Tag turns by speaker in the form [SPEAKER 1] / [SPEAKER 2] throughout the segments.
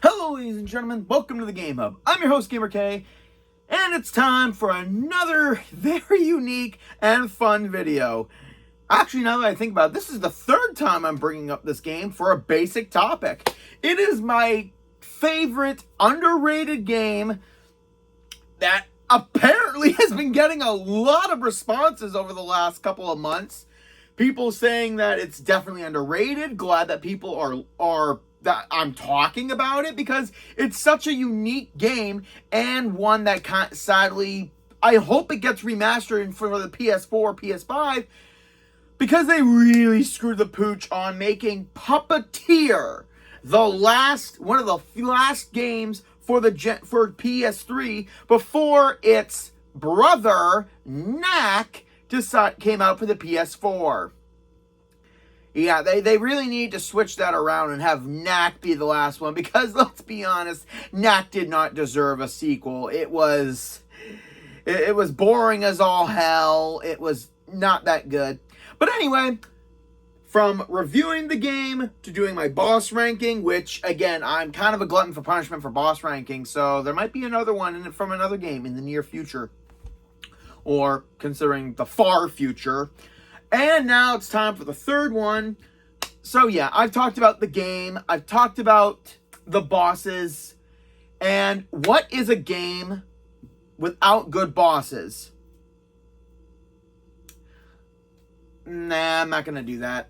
[SPEAKER 1] Hello, ladies and gentlemen. Welcome to the Game Hub. I'm your host, Gamer K, and it's time for another very unique and fun video. Actually, now that I think about it, this is the third time I'm bringing up this game for a basic topic. It is my favorite underrated game that apparently has been getting a lot of responses over the last couple of months. People saying that it's definitely underrated. Glad that people are that I'm talking about it, because it's such a unique game, and one that sadly, I hope it gets remastered for the PS4, PS5, because they really screwed the pooch on making Puppeteer one of the last games for PS3 before its brother Knack came out for the PS4. Yeah, they really need to switch that around and have Knack be the last one, because let's be honest, Knack did not deserve a sequel. It was boring as all hell. It was not that good. But anyway, from reviewing the game to doing my boss ranking, which again, I'm kind of a glutton for punishment for boss ranking, so there might be another one from another game in the near future, or considering the far future. And now it's time for the third one. So yeah, I've talked about the game, I've talked about the bosses, and what is a game without good bosses? Nah, I'm not gonna do that.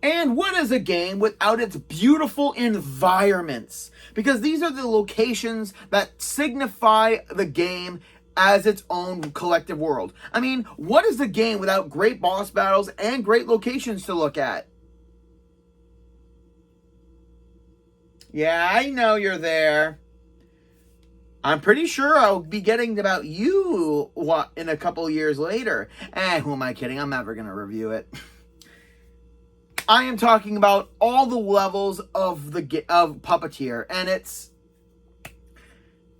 [SPEAKER 1] And what is a game without its beautiful environments? Because these are the locations that signify the game as its own collective world. I mean, what is the game without great boss battles and great locations to look at? Yeah, I know you're there. I'm pretty sure I'll be getting about you in a couple years later. Who am I kidding? I'm never going to review it. I am talking about all the levels of Puppeteer, and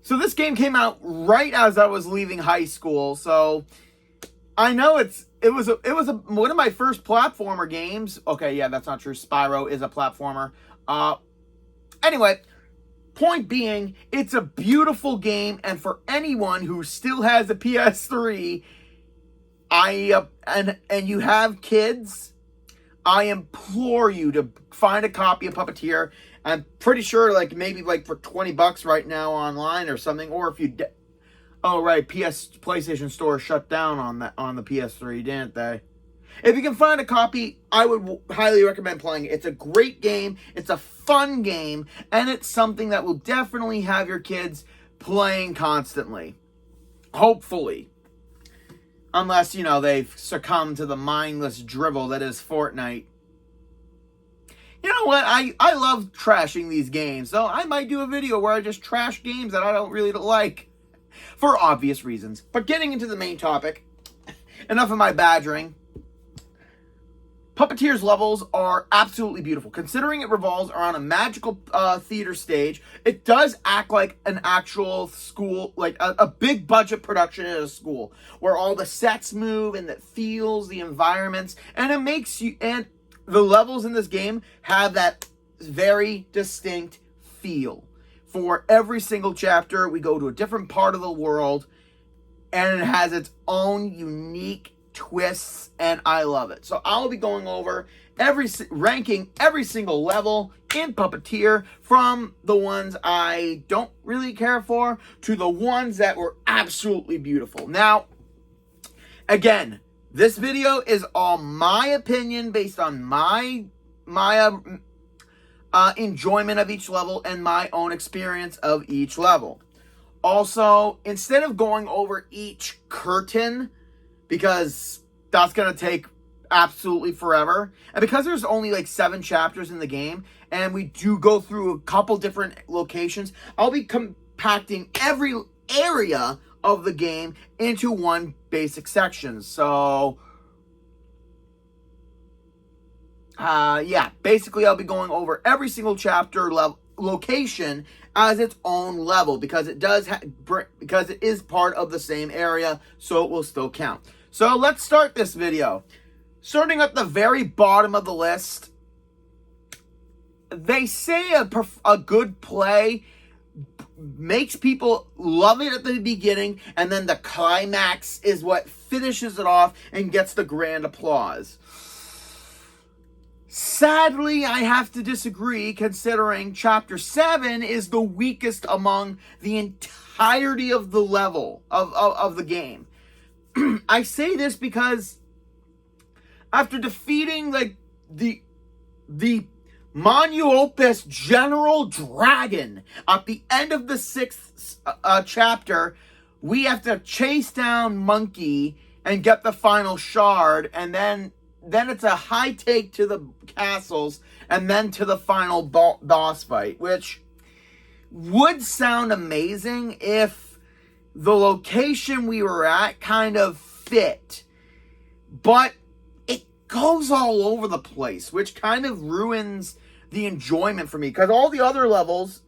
[SPEAKER 1] so this game came out right as I was leaving high school, so I know it was one of my first platformer games. Okay, yeah, that's not true. Spyro is a platformer. Anyway, point being, it's a beautiful game, and for anyone who still has a PS3, and you have kids, I implore you to find a copy of Puppeteer. I'm pretty sure, maybe for $20 right now online or something. Or if you, oh right, PlayStation Store shut down on the PS3, didn't they? If you can find a copy, I would highly recommend playing it. It's a great game. It's a fun game, and it's something that will definitely have your kids playing constantly. Hopefully. Unless, they've succumbed to the mindless drivel that is Fortnite. You know what? I love trashing these games, so I might do a video where I just trash games that I don't really like, for obvious reasons. But getting into the main topic, enough of my badgering. Puppeteer's levels are absolutely beautiful. Considering it revolves around a magical theater stage, it does act like an actual school, like a big budget production at a school, where all the sets move and it feels the environments, and it makes you, and the levels in this game have that very distinct feel. For every single chapter, we go to a different part of the world, and it has its own unique twists, and I love it. So I'll be going over ranking every single level in Puppeteer, from the ones I don't really care for to the ones that were absolutely beautiful. Now, again, this video is all my opinion based on my enjoyment of each level and my own experience of each level. Also, instead of going over each curtain, because that's going to take absolutely forever, and because there's only 7 chapters in the game, and we do go through a couple different locations, I'll be compacting every area of the game into one basic section. So yeah, basically I'll be going over every single chapter location as its own level, because it is part of the same area, so it will still count. So let's start this video. Starting at the very bottom of the list, they say a good play makes people love it at the beginning, and then the climax is what finishes it off and gets the grand applause. Sadly, I have to disagree, considering Chapter 7 is the weakest among the entirety of the level of the game. I say this because after defeating the Monuopus General Dragon at the end of the 6th chapter, we have to chase down Monkey and get the final shard, and then it's a high take to the castles, and then to the final boss fight, which would sound amazing if the location we were at kind of fit. But it goes all over the place, which kind of ruins the enjoyment for me, because all the other levels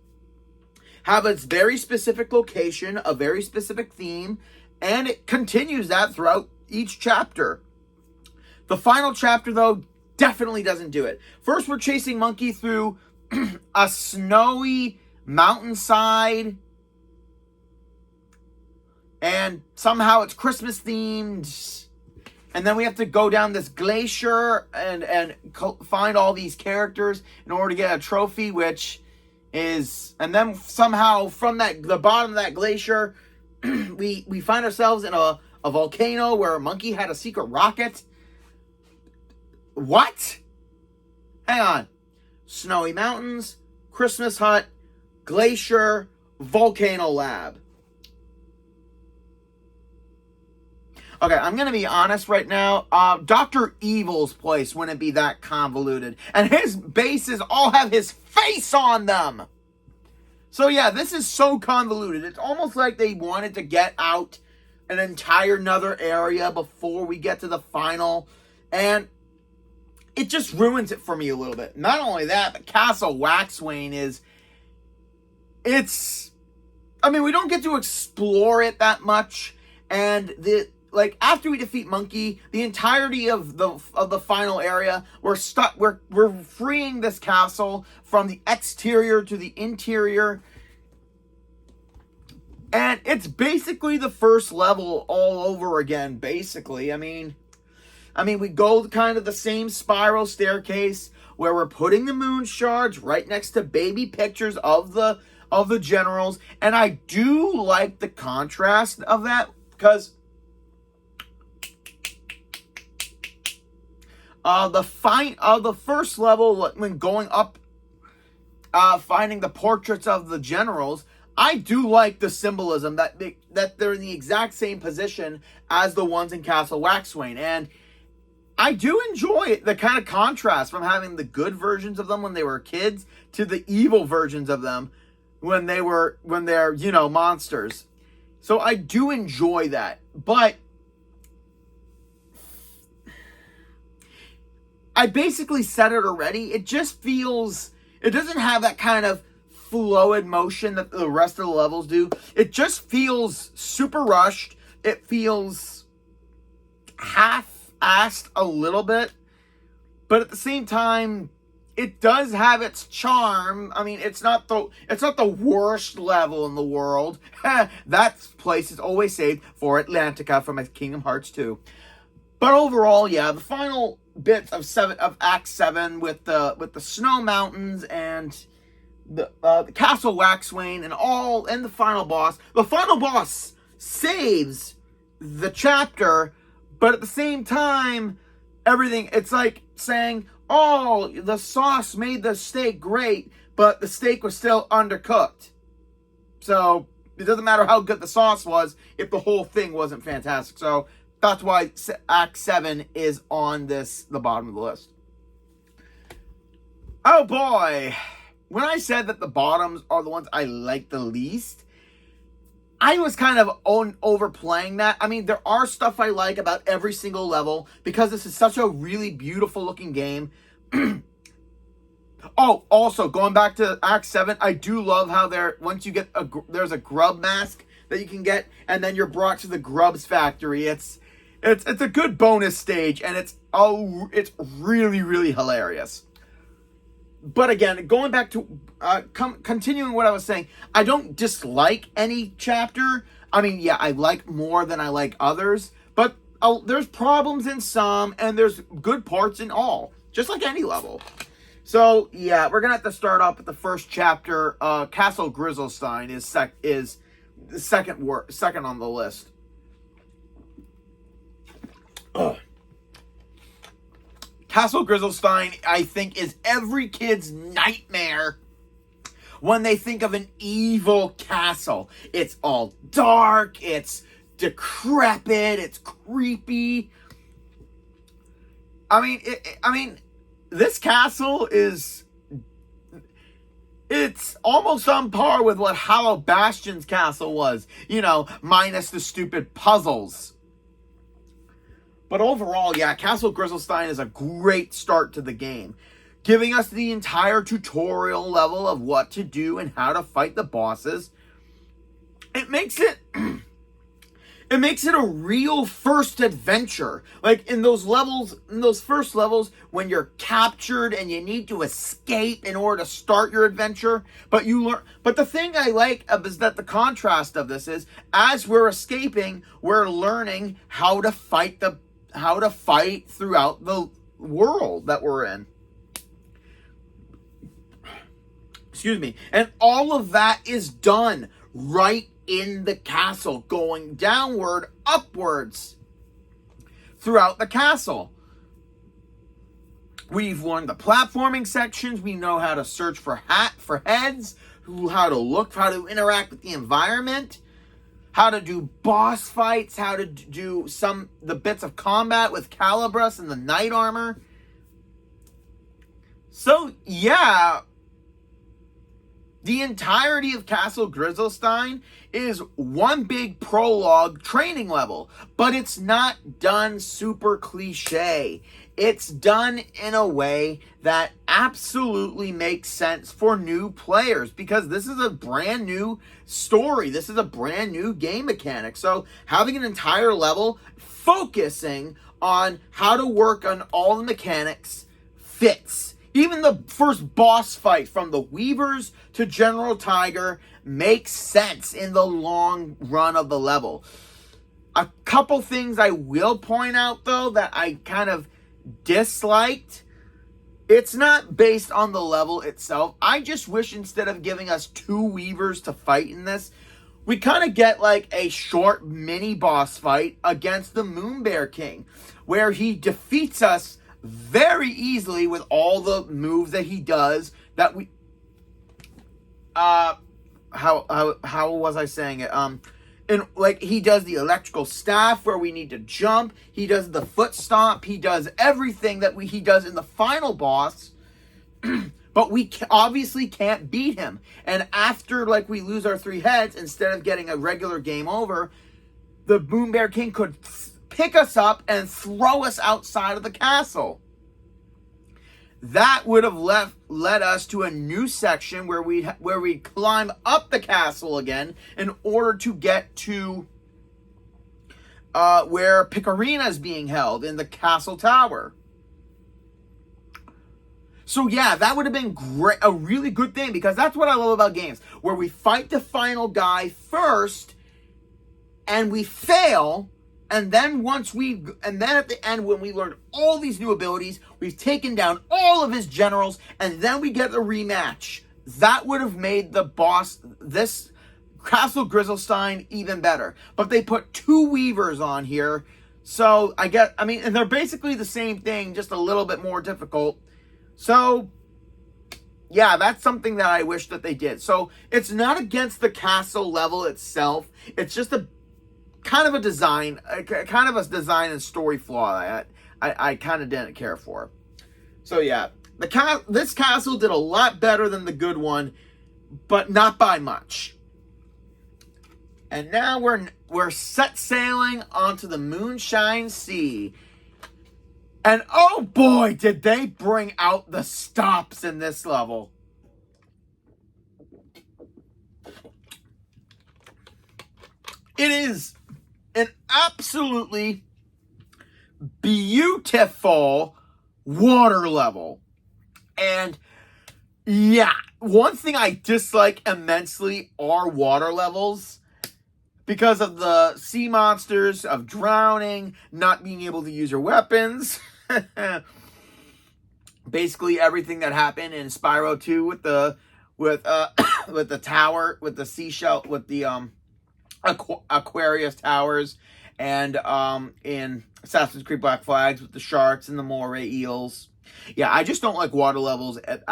[SPEAKER 1] have a very specific location, a very specific theme, and it continues that throughout each chapter. The final chapter, though, definitely doesn't do it. First, we're chasing Monkey through a snowy mountainside, and somehow it's Christmas themed. And then we have to go down this glacier and find all these characters in order to get a trophy, which is... And then somehow from the bottom of that glacier, we find ourselves in a volcano where a Monkey had a secret rocket. What? Hang on. Snowy mountains, Christmas hut, glacier, volcano lab. Okay, I'm going to be honest right now. Dr. Evil's place wouldn't be that convoluted. And his bases all have his face on them. So yeah, this is so convoluted. It's almost like they wanted to get out an entire another area before we get to the final. And it just ruins it for me a little bit. Not only that, but Castle Waxwayne we don't get to explore it that much. And after we defeat Monkey, the entirety of the final area, we're freeing this castle from the exterior to the interior. And it's basically the first level all over again, basically. I mean, we go kind of the same spiral staircase where we're putting the moon shards right next to baby pictures of the generals. And I do like the contrast of that, because the first level, when going up, finding the portraits of the generals, I do like the symbolism that they're in the exact same position as the ones in Castle Waxwayne. And I do enjoy the kind of contrast from having the good versions of them when they were kids to the evil versions of them when they're, monsters. So I do enjoy that. But I basically said it already. It just feels... It doesn't have that kind of fluid motion that the rest of the levels do. It just feels super rushed. It feels half-assed a little bit. But at the same time, it does have its charm. I mean, it's not the worst level in the world. That place is always saved for Atlantica from Kingdom Hearts 2. But overall, yeah, the final bits of Act 7 with the snow mountains and the Castle Waxwayne and the final boss. The final boss saves the chapter, but at the same time, everything, it's like saying, oh, the sauce made the steak great, but the steak was still undercooked. So it doesn't matter how good the sauce was if the whole thing wasn't fantastic. So that's why Act 7 is on the bottom of the list. Oh boy. When I said that the bottoms are the ones I like the least, I was kind of overplaying that. I mean, there are stuff I like about every single level because this is such a really beautiful looking game. Oh, also, going back to Act 7, I do love how once you get there's a grub mask that you can get, and then you're brought to the Grubs factory. It's a good bonus stage, and it's really, really hilarious. But again, going back to continuing what I was saying, I don't dislike any chapter. I mean, yeah, I like more than I like others, but there's problems in some, and there's good parts in all, just like any level. So yeah, we're gonna have to start off with the first chapter. Castle Grizzlestein is the second on the list. Ugh. Castle Grizzlestein, I think, is every kid's nightmare when they think of an evil castle. It's all dark, it's decrepit, it's creepy. I mean, this castle it's almost on par with what Hollow Bastion's castle was, minus the stupid puzzles. But overall, yeah, Castle Grizzlestein is a great start to the game, giving us the entire tutorial level of what to do and how to fight the bosses. It makes it a real first adventure. Like in those first levels, when you're captured and you need to escape in order to start your adventure, but you learn. But the thing I like is that the contrast of this is, as we're escaping, we're learning how to fight throughout the world that we're in. Excuse me. And all of that is done right in the castle, going downward, upwards throughout the castle. We've learned the platforming sections. We know how to search for heads, how to look, how to interact with the environment, how to do boss fights, how to do the bits of combat with Calabrus and the knight armor. So, yeah, the entirety of Castle Grizzlestein is one big prologue training level, but it's not done super cliche. It's done in a way that absolutely makes sense for new players, because this is a brand new story. This is a brand new game mechanic. So having an entire level focusing on how to work on all the mechanics fits. Even the first boss fight, from the Weavers to General Tiger, makes sense in the long run of the level. A couple things I will point out, though, that I kind of disliked. It's not based on the level itself. I just wish, instead of giving us 2 Weavers to fight in this, we kind of get like a short mini boss fight against the Moonbear King, where he defeats us very easily with all the moves that he does that we how was I saying it? And like, he does the electrical staff where we need to jump, he does the foot stomp, he does everything that he does in the final boss. But we obviously can't beat him. And after, like, we lose our 3 heads, instead of getting a regular game over, the Moonbear King could pick us up and throw us outside of the castle. That would have led us to a new section where we climb up the castle again in order to get to where Picarina is being held in the castle tower. So yeah, that would have been great, a really good thing, because that's what I love about games, where we fight the final guy first and we fail. And then at the end, when we learn all these new abilities, we've taken down all of his generals, and then we get the rematch. That would have made the boss, this Castle Grizzlestein, even better. But they put 2 Weavers on here, so and they're basically the same thing, just a little bit more difficult. So, yeah, that's something that I wish that they did. So, it's not against the castle level itself. It's just a kind of a design and story flaw that I kind of didn't care for. So yeah, this castle did a lot better than the good one, but not by much. And now we're set sailing onto the Moonshine Sea. And oh boy, did they bring out the stops in this level. It is an absolutely beautiful water level. And Yeah, one thing I dislike immensely are water levels because of the sea monsters, of drowning, not being able to use your weapons. Basically everything that happened in Spyro 2 with the with the tower, with the seashell, with the Aquarius towers, and in Assassin's Creed Black Flags with the sharks and the moray eels. Yeah, I just don't like water levels at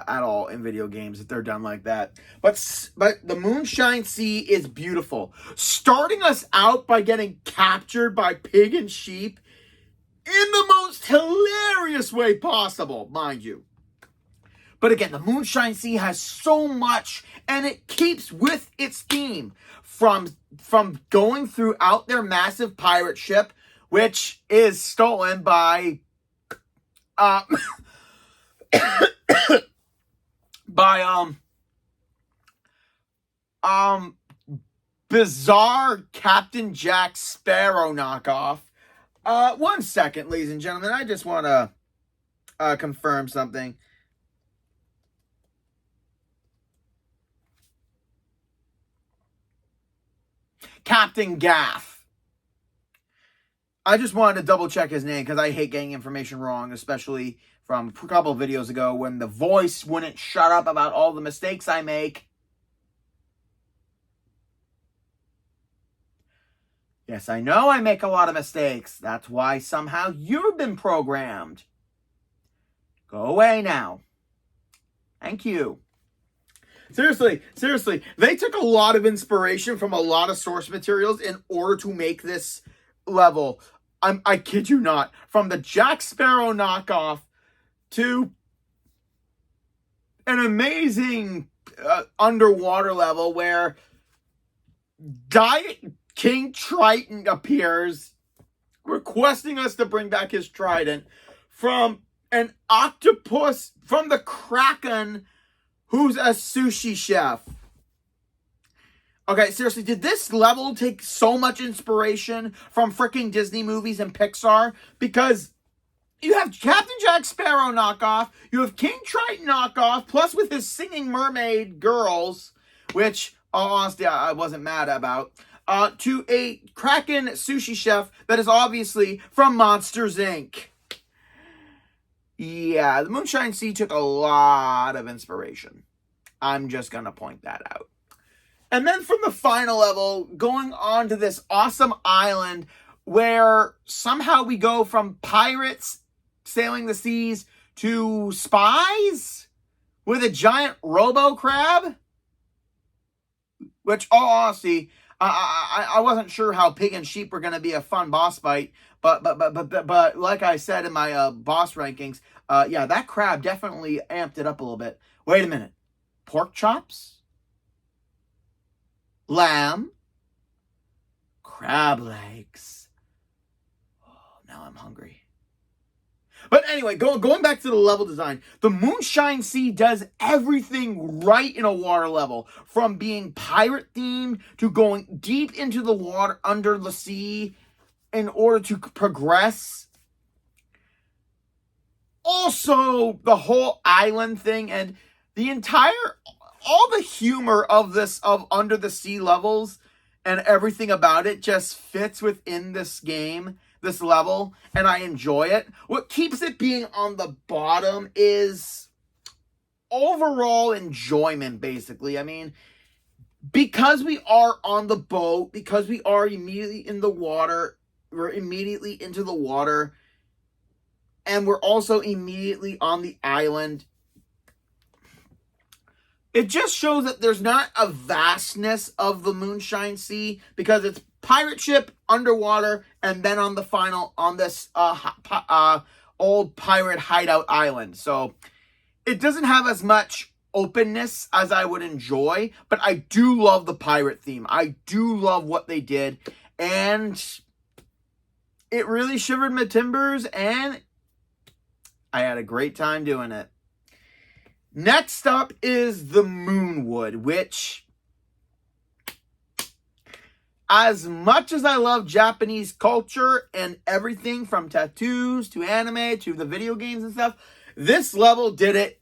[SPEAKER 1] all in video games if they're done like that. But the Moonshine Sea is beautiful. Starting us out by getting captured by pig and sheep in the most hilarious way possible, mind you. But again, the Moonshine Sea has so much, and it keeps with its theme from going throughout their massive pirate ship, which is stolen by by bizarre Captain Jack Sparrow knockoff. 1 second, ladies and gentlemen. I just want to confirm something. Captain Gaff. I just wanted to double check his name because I hate getting information wrong, especially from a couple of videos ago when the voice wouldn't shut up about all the mistakes I make. Yes, I know I make a lot of mistakes. That's why somehow you've been programmed. Go away now. Thank you. Seriously, they took a lot of inspiration from a lot of source materials in order to make this level. I kid you not. From the Jack Sparrow knockoff to an amazing underwater level where Diet King Triton appears, requesting us to bring back his trident from an octopus, from the Kraken, who's a sushi chef. Okay, seriously, did this level take so much inspiration from freaking Disney movies and Pixar? Because you have Captain Jack Sparrow knockoff, you have King Triton knockoff, plus with his singing mermaid girls, which, honestly, I wasn't mad about, to a Kraken sushi chef that is obviously from Monsters, Inc. Yeah, the Moonshine Sea took a lot of inspiration. I'm just going to point that out. And then from the final level, going on to this awesome island where somehow we go from pirates sailing the seas to spies with a giant robo-crab. Which, all honesty, I wasn't sure how pig and sheep were going to be a fun boss fight. But like I said in my boss rankings, yeah, that crab definitely amped it up a little bit. Wait a minute. Pork chops? Lamb? Crab legs? Oh, now I'm hungry. But anyway, going back to the level design, the Moonshine Sea does everything right in a water level. From being pirate themed to going deep into the water under the sea in order to progress. Also, the whole island thing and the entire, all the humor of this, of under the sea levels and everything about it just fits within this game, this level, and I enjoy it. What keeps it being on the bottom is overall enjoyment, basically. I mean, because we are on the boat, because we are immediately in the water, we're immediately into the water, and we're also immediately on the island. It just shows that there's not a vastness of the Moonshine Sea because it's pirate ship, underwater, and then on the final, on this old pirate hideout island. So it doesn't have as much openness as I would enjoy, but I do love the pirate theme. I do love what they did, and it really shivered my timbers, and I had a great time doing it. Next up is the Moonwood, which, as much as I love Japanese culture and everything from tattoos to anime to the video games and stuff, this level did it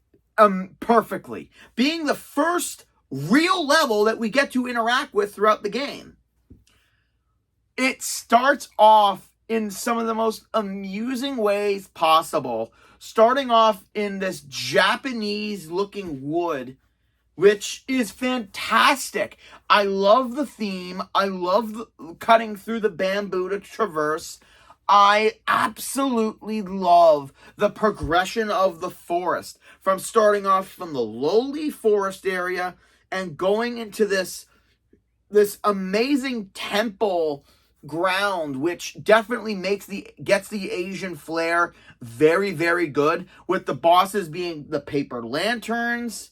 [SPEAKER 1] perfectly, being the first real level that we get to interact with throughout the game. It starts off in some of the most amusing ways possible, starting off in this Japanese-looking wood, which is fantastic. I love the theme. I love cutting through the bamboo to traverse. I absolutely love the progression of the forest, from starting off from the lowly forest area and going into this amazing temple ground, which definitely gets the Asian flair very, very good, with the bosses being the paper lanterns,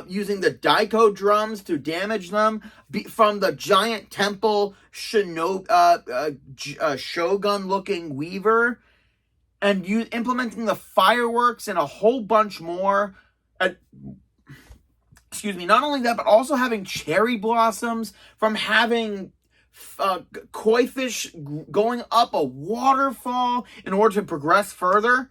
[SPEAKER 1] using the daiko drums to damage them, from the giant temple shogun-looking weaver, and implementing the fireworks and a whole bunch more. Not only that, but also having cherry blossoms, from having koi fish going up a waterfall in order to progress further.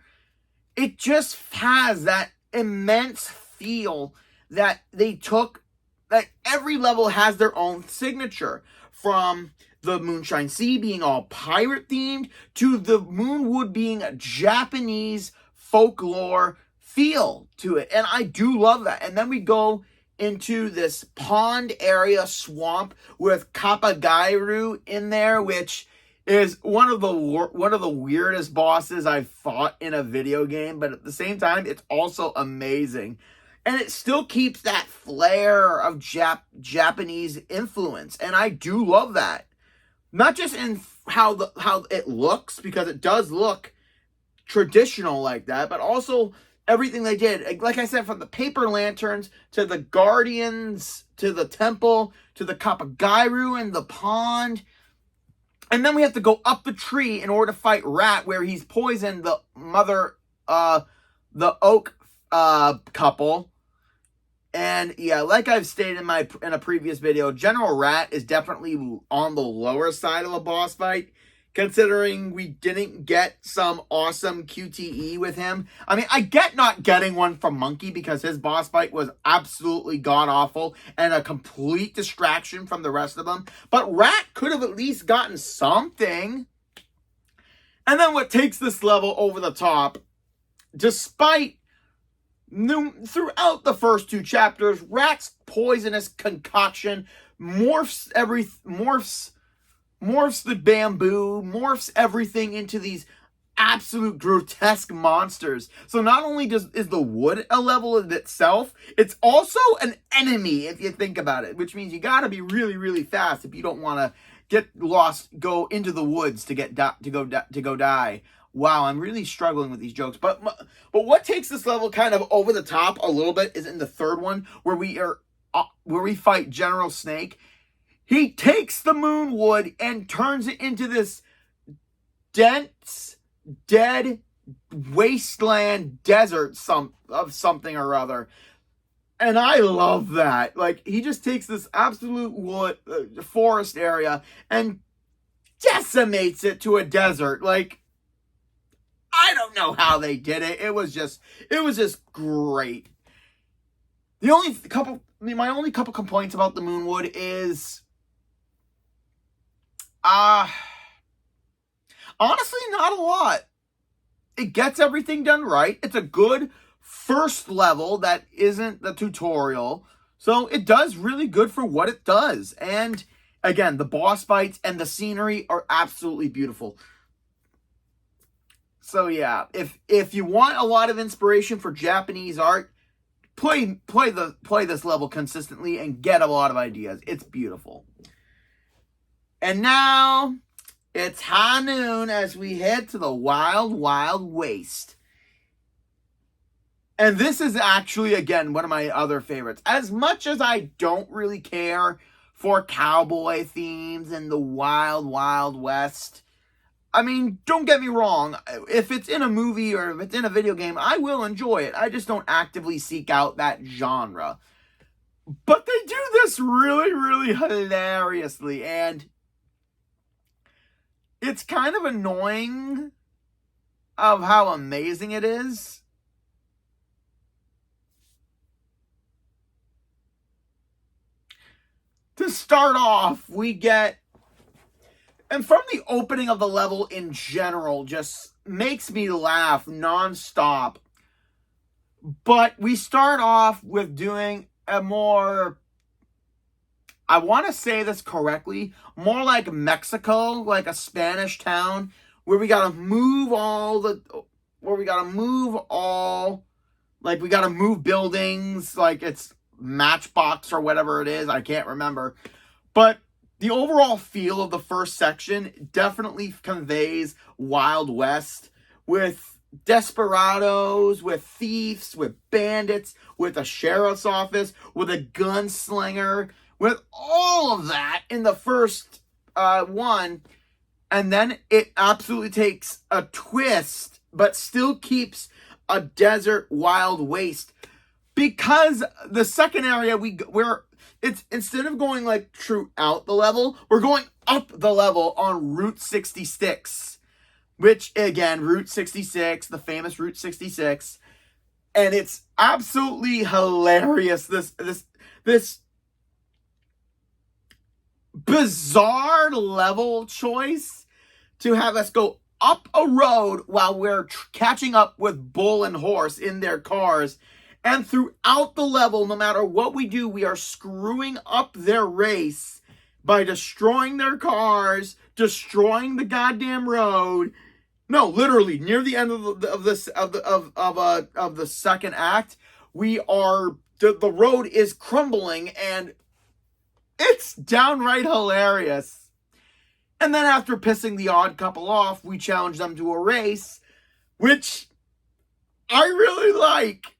[SPEAKER 1] It just has that immense feel that they took, that every level has their own signature, from the Moonshine Sea being all pirate themed to the Moonwood being a Japanese folklore feel to it. And I do love that. And then we go into this pond area swamp with Kapagairu in there, which is one of the weirdest bosses I've fought in a video game, but at the same time, it's also amazing. And it still keeps that flair of Japanese influence, and I do love that. Not just in how it looks, because it does look traditional like that, but also everything they did. Like I said, from the paper lanterns to the guardians to the temple to the Kapagairu and the pond. And then we have to go up the tree in order to fight Rat, where he's poisoned the the oak couple. And yeah, like I've stated in a previous video, General Rat is definitely on the lower side of a boss fight, considering we didn't get some awesome QTE with him. I mean, I get not getting one from Monkey, because his boss fight was absolutely god-awful and a complete distraction from the rest of them. But Rat could have at least gotten something. And then what takes this level over the top, despite throughout the first two chapters, Rat's poisonous concoction morphs the bamboo, morphs everything into these absolute grotesque monsters. So not only is the wood a level in itself, it's also an enemy, if you think about it, which means you gotta be really, really fast if you don't want to get lost, go into the woods to go die. Wow, I'm really struggling with these jokes. But what takes this level kind of over the top a little bit is in the third one, where we fight General Snake. He takes the Moonwood and turns it into this dense, dead wasteland desert of something or other. And I love that. Like, he just takes this absolute forest area and decimates it to a desert. Like, I don't know how they did it. It was just great. My only couple complaints about the Moonwood is, honestly, not a lot. It gets everything done right. It's a good first level that isn't the tutorial. So it does really good for what it does. And again, the boss fights and the scenery are absolutely beautiful. So yeah, if you want a lot of inspiration for Japanese art, play this level consistently and get a lot of ideas. It's beautiful. And now it's high noon as we head to the Wild Wild Waste. And this is actually, again, one of my other favorites. As much as I don't really care for cowboy themes and the Wild Wild West, I mean, don't get me wrong. If it's in a movie or if it's in a video game, I will enjoy it. I just don't actively seek out that genre. But they do this really, really hilariously. And it's kind of annoying of how amazing it is. to start off, we get, and from the opening of the level in general, just makes me laugh nonstop. But we start off with doing a more, I want to say this correctly, more like Mexico, like a Spanish town, where we got to move like we got to move buildings, like it's Matchbox or whatever it is, I can't remember. But the overall feel of the first section definitely conveys Wild West, with desperados, with thieves, with bandits, with a sheriff's office, with a gunslinger, with all of that in the first one. And then it absolutely takes a twist, but still keeps a desert wild waste. Because the second area, it's instead of going like throughout the level, we're going up the level on Route 66. Which, again, Route 66, the famous Route 66. And it's absolutely hilarious. This bizarre level choice to have us go up a road while we're catching up with Bull and Horse in their cars. And throughout the level, no matter what we do, we are screwing up their race by destroying their cars, destroying the goddamn road. No, literally, near the end of the second act, the road is crumbling, and it's downright hilarious. And then after pissing the odd couple off, we challenge them to a race, which I really like.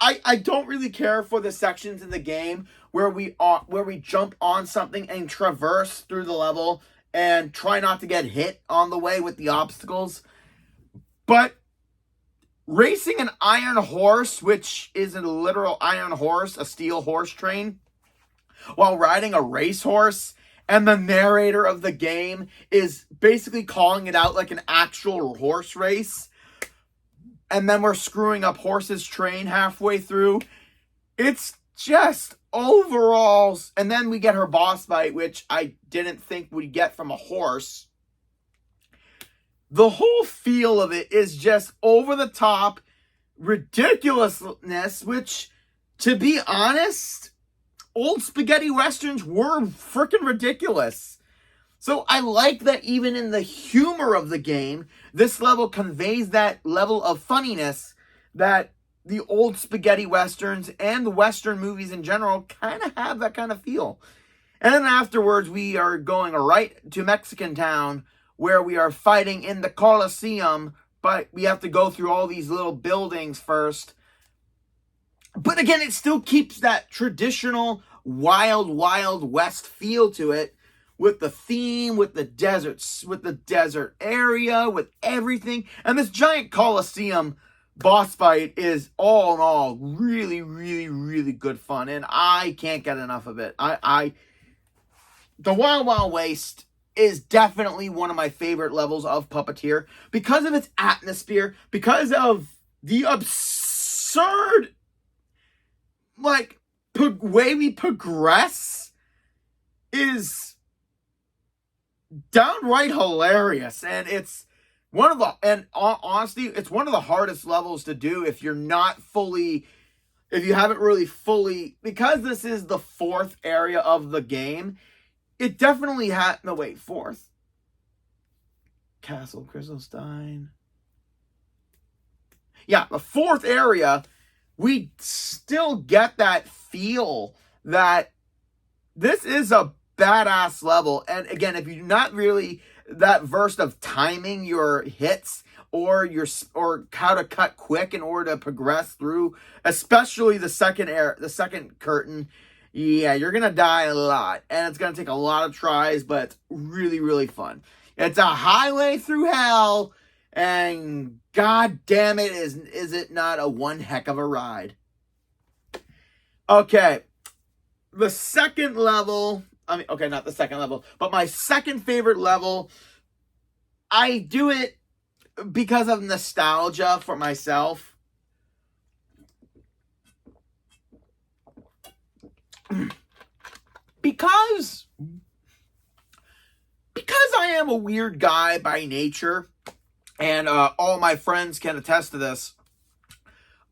[SPEAKER 1] I don't really care for the sections in the game where we jump on something and traverse through the level and try not to get hit on the way with the obstacles. But racing an iron horse, which is a literal iron horse, a steel horse train, while riding a racehorse, and the narrator of the game is basically calling it out like an actual horse race, and then we're screwing up Horse's train halfway through. It's just overall, and then we get her boss fight, which I didn't think we'd get from a horse. The whole feel of it is just over the top ridiculousness, which, to be honest, old spaghetti westerns were freaking ridiculous. So I like that even in the humor of the game, this level conveys that level of funniness that the old spaghetti westerns and the western movies in general kind of have that kind of feel. And then afterwards, we are going right to Mexican town, where we are fighting in the Coliseum, but we have to go through all these little buildings first. But again, it still keeps that traditional wild, wild west feel to it, with the theme, with the deserts, with the desert area, with everything. And this giant Coliseum boss fight is all in all really, really, really good fun, and I can't get enough of it. The Wild Wild Waste is definitely one of my favorite levels of Puppeteer because of its atmosphere, because of the absurd, like, way we progress is downright hilarious. And it's one of the, and honestly, it's one of the hardest levels to do if you haven't really fully, because this is the fourth area of the game. It definitely had, no wait, fourth. Castle Crystalstein. Yeah, the fourth area, we still get that feel that this is a badass level. And again, if you're not really that versed of timing your hits or how to cut quick in order to progress through, especially the second curtain, yeah, you're gonna die a lot, and it's gonna take a lot of tries, but it's really, really fun. It's a highway through hell, and god damn it, is it not a one heck of a ride. Okay, the second level, okay, not the second level, but my second favorite level, I do it because of nostalgia for myself. because I am a weird guy by nature, and all my friends can attest to this,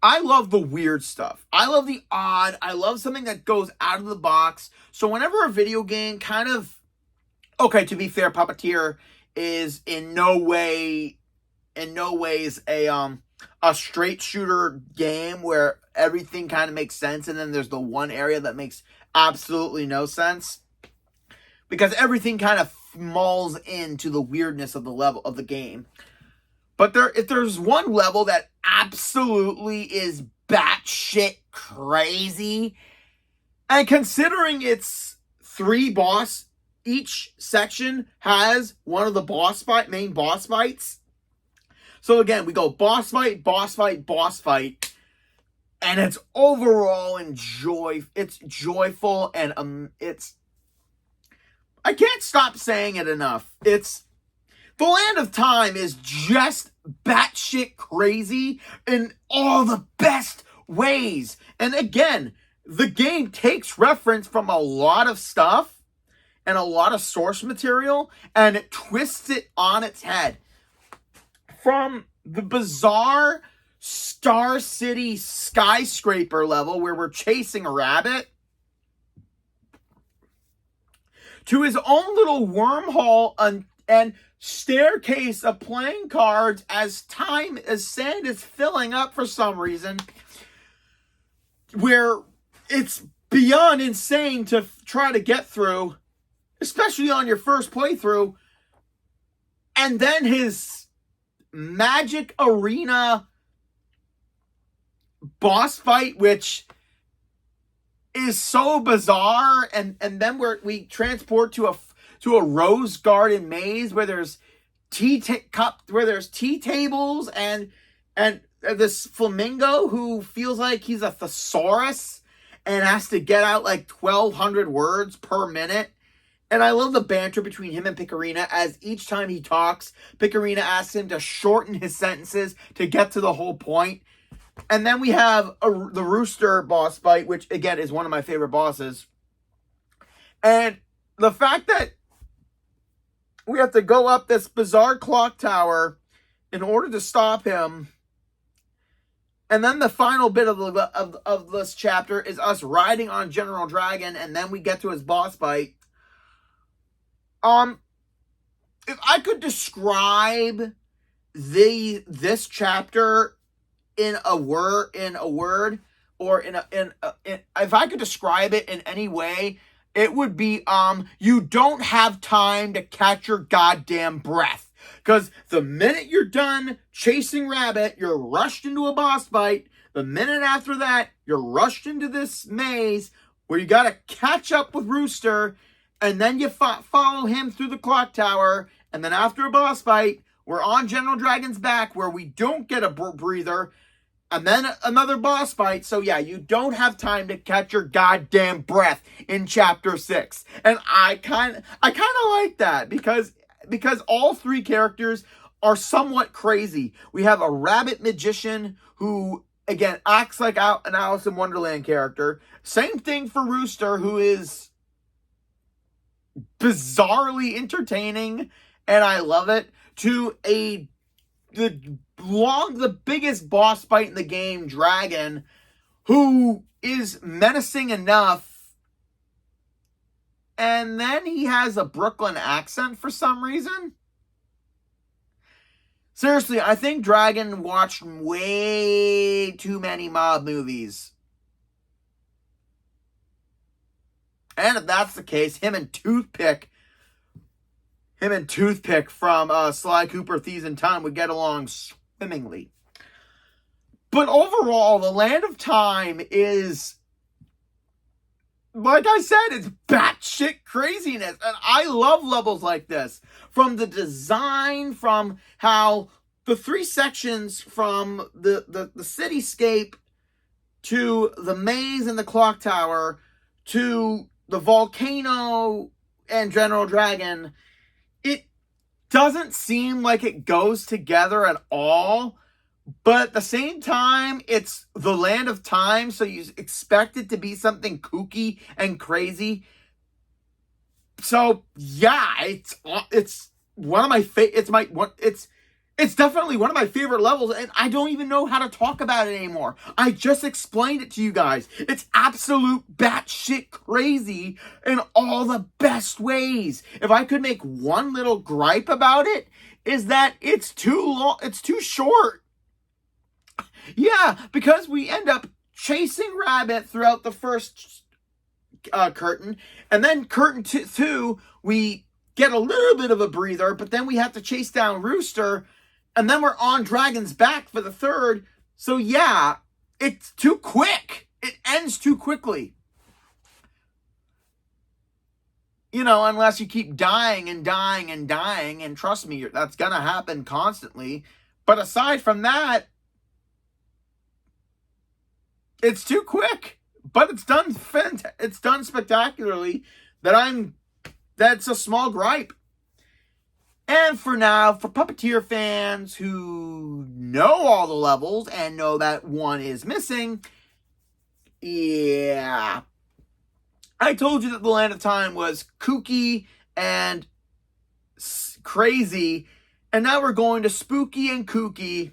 [SPEAKER 1] I love the weird stuff. I love the odd. I love something that goes out of the box. So whenever a video game kind of, okay, to be fair, Puppeteer is in no ways a straight shooter game where everything kind of makes sense, and then there's the one area that makes absolutely no sense, because everything kind of falls into the weirdness of the level of the game. But if there's one level that absolutely is batshit crazy, and considering it's 3 boss, each section has one of the main boss fights. So again, we go boss fight, boss fight, boss fight, and it's overall it's joyful, and I can't stop saying it enough. The Land of Time is just batshit crazy in all the best ways. And again, the game takes reference from a lot of stuff and a lot of source material, and it twists it on its head. From the bizarre Star City skyscraper level where we're chasing a rabbit, to his own little wormhole and staircase of playing cards as sand is filling up for some reason, where it's beyond insane to try to get through, especially on your first playthrough. And then his Magic Arena boss fight, which is so bizarre, and then we transport to a rose garden maze where there's tea tables and this flamingo who feels like he's a thesaurus and has to get out like 1,200 words per minute. And I love the banter between him and Piccarina, as each time he talks, Piccarina asks him to shorten his sentences to get to the whole point. And then we have the Rooster boss fight, which again is one of my favorite bosses. And the fact that we have to go up this bizarre clock tower in order to stop him. And then the final bit of this chapter is us riding on General Dragon, and then we get to his boss fight. If I could describe this chapter in a word, or if I could describe it in any way, it would be, you don't have time to catch your goddamn breath. Because the minute you're done chasing rabbit, you're rushed into a boss fight. The minute after that, you're rushed into this maze where you got to catch up with Rooster. And then you follow him through the clock tower. And then after a boss fight, we're on General Dragon's back where we don't get a breather. And then another boss fight. So yeah, you don't have time to catch your goddamn breath in chapter 6. And I kind of like that because all 3 characters are somewhat crazy. We have a rabbit magician who, again, acts like an Alice in Wonderland character. Same thing for Rooster, who is bizarrely entertaining, and I love it, to the biggest boss fight in the game, Dragon, who is menacing enough, and then he has a Brooklyn accent for some reason. Seriously, I think Dragon watched way too many mob movies. And if that's the case, him and Toothpick from Sly Cooper Thieves in Time would get along swimmingly. But overall, the Land of Time is, like I said, it's batshit craziness. And I love levels like this. From the design, from how the 3 sections from the cityscape to the maze and the clock tower to the volcano and General Dragon, it doesn't seem like it goes together at all. But at the same time, it's the Land of Time, so you expect it to be something kooky and crazy. So yeah, it's one of my it's definitely one of my favorite levels, and I don't even know how to talk about it anymore. I just explained it to you guys. It's absolute batshit crazy in all the best ways. If I could make one little gripe about it, is that it's too long, it's too short. Yeah, because we end up chasing Rabbit throughout the first curtain, and then curtain two, we get a little bit of a breather, but then we have to chase down Rooster, and then we're on Dragon's back for the third. So yeah, it's too quick. It ends too quickly. You know, unless you keep dying and dying and dying, and trust me, that's gonna happen constantly. But aside from that, it's too quick. But it's done it's done spectacularly. That's a small gripe. And for now, for Puppeteer fans who know all the levels and know that one is missing, yeah. I told you that the Land of Time was kooky and crazy, and now we're going to spooky and kooky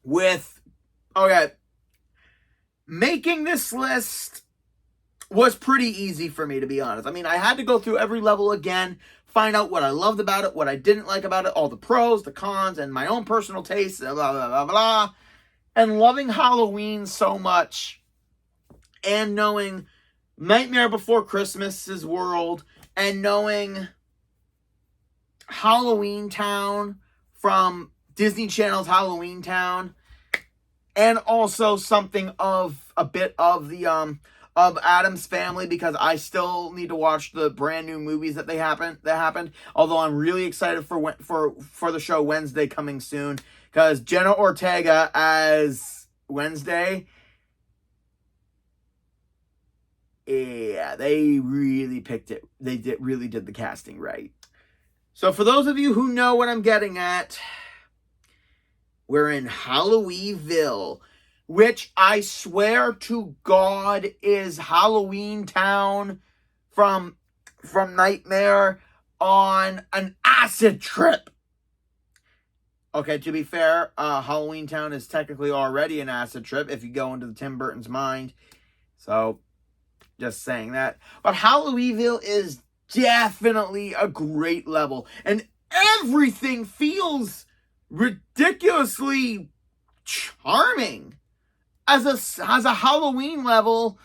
[SPEAKER 1] with, okay, making this list was pretty easy for me, to be honest. I mean, I had to go through every level again, find out what I loved about it, what I didn't like about it, all the pros, the cons, and my own personal taste, blah, blah, blah, blah. And loving Halloween so much, and knowing Nightmare Before Christmas's world, and knowing Halloween Town from Disney Channel's Halloween Town, and also something of a bit of the of Addams Family, because I still need to watch the brand new movies that happened. Although I'm really excited for the show Wednesday coming soon, because Jenna Ortega as Wednesday, yeah, they really picked it. They really did the casting right. So for those of you who know what I'm getting at, we're in Halloweenville, which I swear to God is Halloween Town from Nightmare on an acid trip. Okay, to be fair, Halloween Town is technically already an acid trip if you go into the Tim Burton's mind. So, just saying that. But Halloweenville is definitely a great level, and everything feels ridiculously charming as a Halloween level.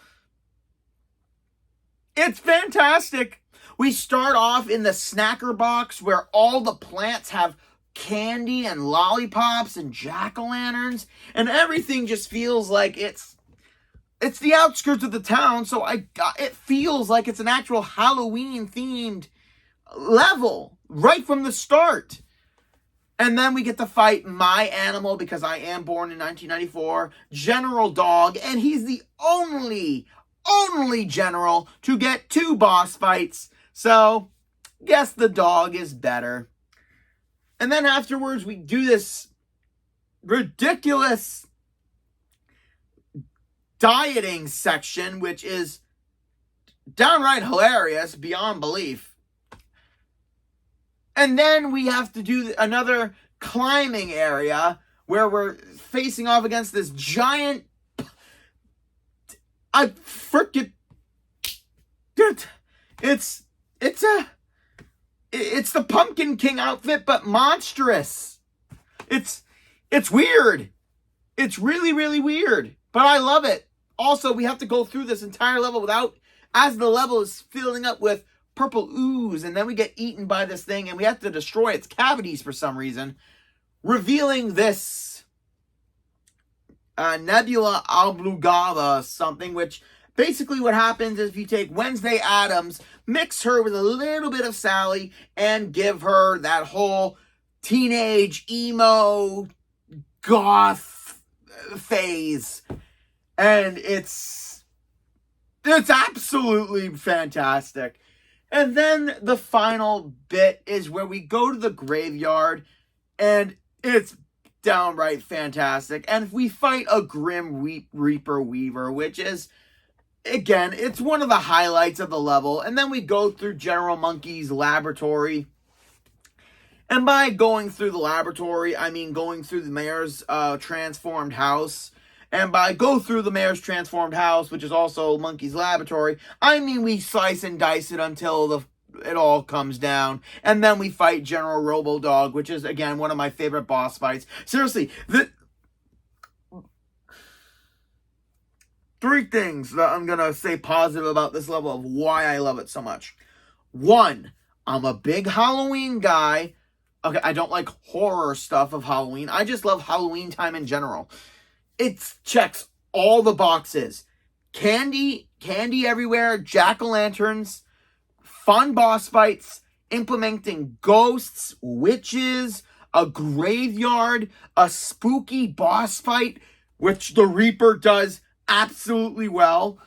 [SPEAKER 1] It's fantastic. We start off in the snacker box where all the plants have candy and lollipops and jack-o'-lanterns, and everything just feels like it's the outskirts of the town, so it feels like it's an actual Halloween themed level right from the start. And then we get to fight my animal, because I am born in 1994, General Dog, and he's the only general to get 2 boss fights. So, guess the dog is better. And then afterwards, we do this ridiculous dieting section, which is downright hilarious beyond belief. And then we have to do another climbing area where we're facing off against this giant, it's the Pumpkin King outfit, but monstrous. It's weird. It's really, really weird, but I love it. Also, we have to go through this entire level as the level is filling up with purple ooze, and then we get eaten by this thing, and we have to destroy its cavities for some reason, revealing this Nebula oblongata something, which basically what happens is if you take Wednesday Addams, mix her with a little bit of Sally, and give her that whole teenage emo goth phase, and it's absolutely fantastic. And then the final bit is where we go to the graveyard, and it's downright fantastic. And we fight a Grim Reaper Weaver, which is again, it's one of the highlights of the level. And then we go through General Monkey's laboratory. And by going through the laboratory, I mean going through the mayor's transformed house. And by go through the mayor's transformed house, which is also Monkey's laboratory, I mean we slice and dice it until it all comes down. And then we fight General Robo-Dog, which is, again, one of my favorite boss fights. Seriously, three things that I'm going to say positive about this level of why I love it so much. One, I'm a big Halloween guy. Okay, I don't like horror stuff of Halloween. I just love Halloween time in general. It checks all the boxes. Candy everywhere, jack-o'-lanterns, fun boss fights, implementing ghosts, witches, a graveyard, a spooky boss fight, which the Reaper does absolutely well.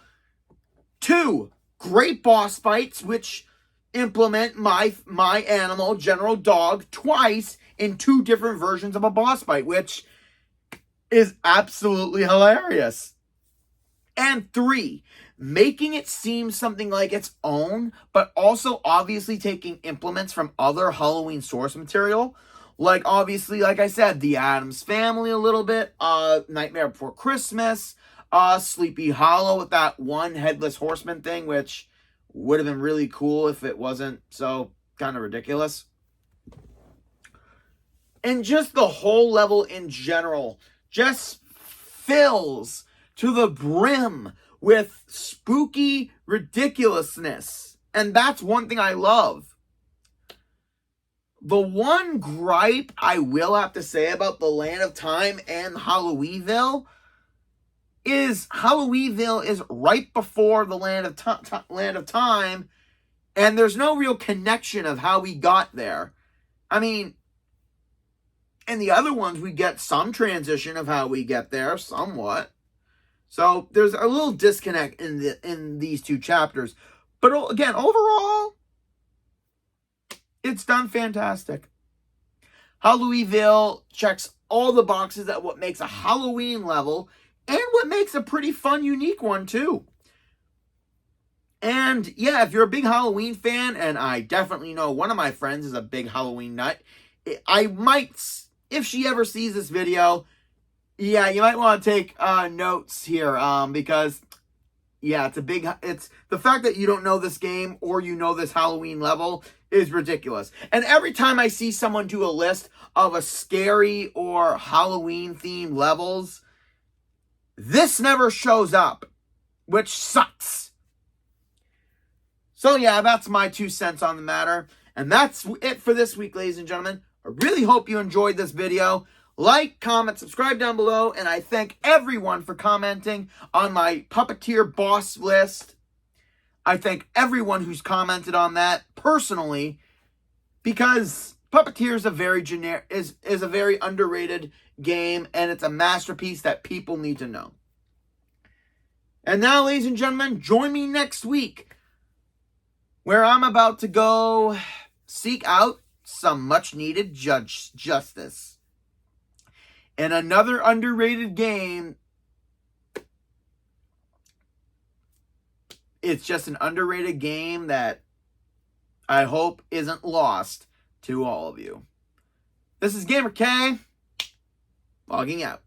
[SPEAKER 1] 2, great boss fights, which implement my animal, General Dog, twice in 2 different versions of a boss fight, which is absolutely hilarious. And 3, making it seem something like its own, but also obviously taking implements from other Halloween source material. Like, obviously, like I said, The Addams Family a little bit, Nightmare Before Christmas, Sleepy Hollow with that one Headless Horseman thing, which would have been really cool if it wasn't so kind of ridiculous. And just the whole level in general just fills to the brim with spooky ridiculousness. And that's one thing I love. The one gripe I will have to say about the Land of Time and Halloweenville is Halloweenville is right before the Land of Time, and there's no real connection of how we got there. I mean, in the other ones, we get some transition of how we get there, somewhat. So there's a little disconnect in these 2 chapters. But again, overall, it's done fantastic. Halloweenville checks all the boxes at what makes a Halloween level and what makes a pretty fun, unique one, too. And yeah, if you're a big Halloween fan, and I definitely know one of my friends is a big Halloween nut, I might, if she ever sees this video, yeah, you might want to take notes here, because, yeah, it's the fact that you don't know this game or you know this Halloween level is ridiculous. And every time I see someone do a list of a scary or Halloween-themed levels, this never shows up, which sucks. So yeah, that's my 2 cents on the matter. And that's it for this week, ladies and gentlemen. I really hope you enjoyed this video. Like, comment, subscribe down below. And I thank everyone for commenting on my Puppeteer boss list. I thank everyone who's commented on that personally, because Puppeteer is a very is a very underrated game, and it's a masterpiece that people need to know. And now, ladies and gentlemen, join me next week, where I'm about to go seek out some much-needed justice. And another underrated game. It's just an underrated game that I hope isn't lost to all of you. This is Gamer K, logging out.